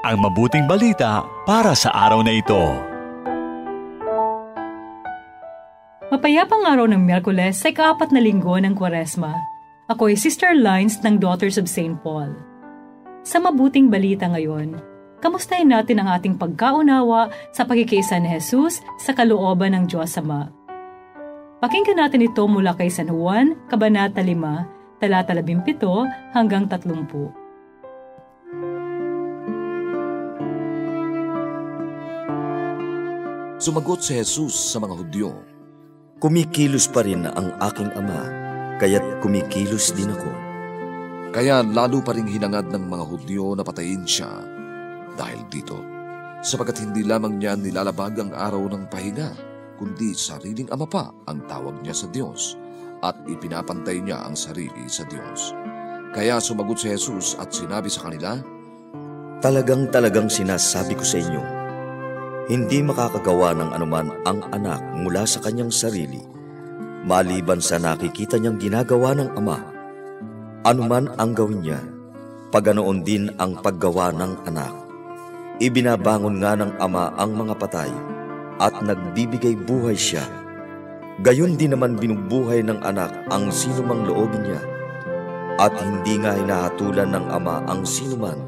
ang mabuting balita para sa araw na ito. Mapayapang araw ng Miyerkules sa ika-4 na linggo ng Kwaresma. Ako ay Sister Lines ng Daughters of St. Paul. Sa mabuting balita ngayon, kamustahin natin ang ating pagkaunawa sa pagkikiisa ni Jesus sa kalooban ng Diyos Ama. Pakinggan natin ito mula kay San Juan, Kabanata 5, talata 17 hanggang 30. Sumagot si Jesus sa mga Hudyo, "Kumikilos pa rin ang aking Ama, kaya't kumikilos din ako." Kaya lalo pa ring hinangad ng mga Hudyo na patayin siya dahil dito, sapagkat hindi lamang niya nilalabag ang araw ng pahinga, kundi sariling Ama pa ang tawag niya sa Diyos at ipinapantay niya ang sarili sa Diyos. Kaya sumagot si Jesus at sinabi sa kanila, Talagang sinasabi ko sa inyo, hindi makakagawa ng anuman ang anak mula sa kanyang sarili, maliban sa nakikita niyang ginagawa ng Ama. Anuman ang gawin niya, paganoon din ang paggawa ng anak. Ibinabangon nga ng Ama ang mga patay at nagbibigay buhay siya. Gayon din naman binubuhay ng anak ang sinumang loobin niya. At hindi nga hinahatulan ng Ama ang sinuman,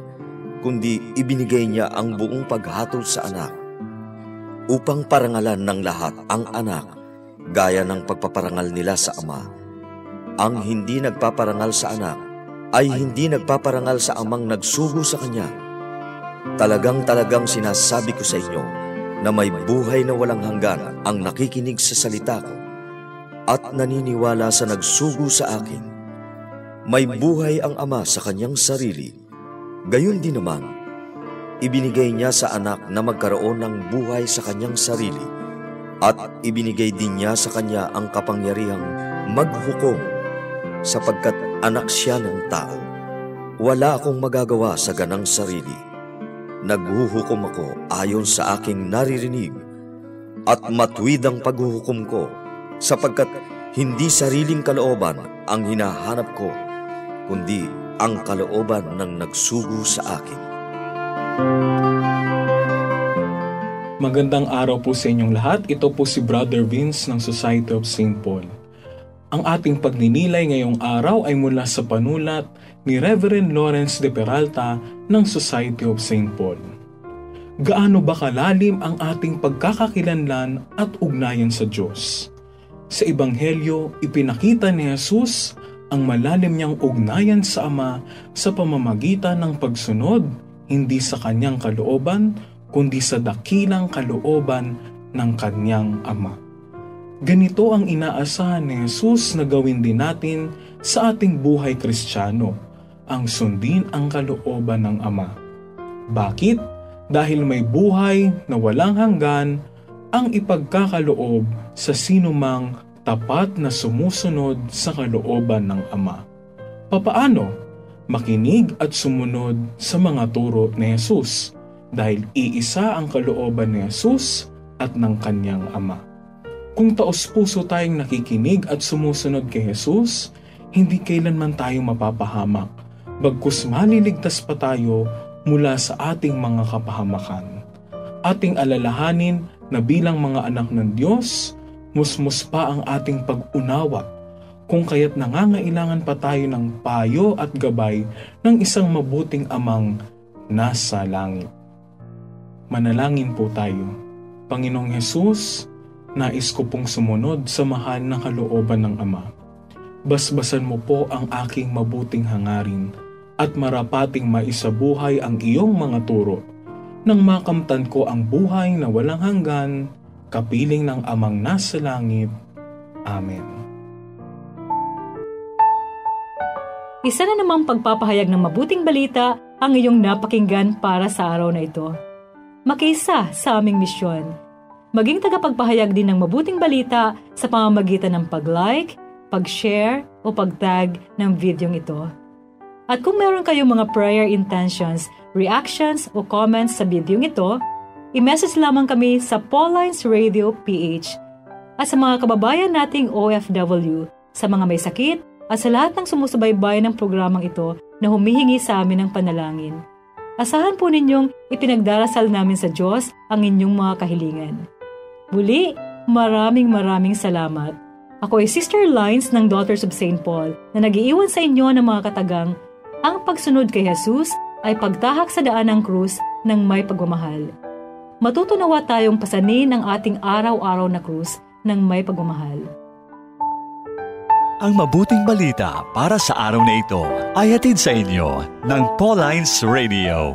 kundi ibinigay niya ang buong paghatol sa anak, upang parangalan ng lahat ang anak, gaya ng pagpaparangal nila sa Ama. Ang hindi nagpaparangal sa anak, ay hindi nagpaparangal sa Amang nagsugo sa kanya. Talagang sinasabi ko sa inyo, na may buhay na walang hanggan ang nakikinig sa salita ko, at naniniwala sa nagsugo sa akin. May buhay ang Ama sa kanyang sarili, gayon din naman, ibinigay niya sa anak na magkaroon ng buhay sa kanyang sarili, at ibinigay din niya sa kanya ang kapangyarihang maghukom, sapagkat anak siya ng tao. Wala akong magagawa sa ganang sarili. Naghuhukom ako ayon sa aking naririnig, at matuwid ang paghuhukom ko, sapagkat hindi sariling kalooban ang hinahanap ko, kundi ang kalooban ng nagsugo sa akin. Magandang araw po sa inyong lahat. Ito po si Brother Vince ng Society of St. Paul. Ang ating pagninilay ngayong araw ay mula sa panulat ni Reverend Lawrence de Peralta ng Society of St. Paul. Gaano ba kalalim ang ating pagkakakilanlan at ugnayan sa Diyos? Sa Ebanghelyo, ipinakita ni Jesus ang malalim niyang ugnayan sa Ama sa pamamagitan ng pagsunod hindi sa kanyang kalooban, kundi sa dakilang kalooban ng kanyang Ama. Ganito ang inaasahan ni Jesus na gawin din natin sa ating buhay Kristiyano, ang sundin ang kalooban ng Ama. Bakit? Dahil may buhay na walang hanggan ang ipagkakaloob sa sinumang tapat na sumusunod sa kalooban ng Ama. Papaano? Makinig at sumunod sa mga turo ni Jesus, dahil iisa ang kalooban ni Jesus at ng kanyang Ama. Kung taos-puso tayong nakikinig at sumusunod kay Jesus, hindi kailanman tayo mapapahamak, bagkus maliligtas pa tayo mula sa ating mga kapahamakan. Ating alalahanin na bilang mga anak ng Diyos, musmus pa ang ating pag-unawa, kung kaya't nangangailangan pa tayo ng payo at gabay ng isang mabuting Amang nasa langit. Manalangin po tayo. Panginoong Hesus, nais ko pong sumunod sa mahal na kalooban ng Ama. Basbasan mo po ang aking mabuting hangarin at marapating maisabuhay ang iyong mga turo nang makamtan ko ang buhay na walang hanggan, kapiling ng Amang nasa langit. Amen. Isa na namang pagpapahayag ng mabuting balita ang iyong napakinggan para sa araw na ito. Makiisa sa aming misyon. Maging tagapagpahayag din ng mabuting balita sa pamamagitan ng pag-like, pag-share o pag-tag ng videong ito. At kung meron kayong mga prayer intentions, reactions o comments sa videong ito, i-message lamang kami sa Paulines Radio PH. At sa mga kababayan nating OFW, sa mga may sakit, at sa lahat ng sumusubaybay ng programang ito na humihingi sa amin ng panalangin. Asahan po ninyong ipinagdarasal namin sa Diyos ang inyong mga kahilingan. Muli, maraming salamat. Ako ay Sister Lines ng Daughters of St. Paul na nag-iiwan sa inyo ng mga katagang, ang pagsunod kay Jesus ay pagtahak sa daan ng krus ng may pagmamahal. Matutunawa tayong pasanin ang ating araw-araw na krus ng may pagmamahal. Ang mabuting balita para sa araw na ito ay hatid sa inyo ng Paulines Radio.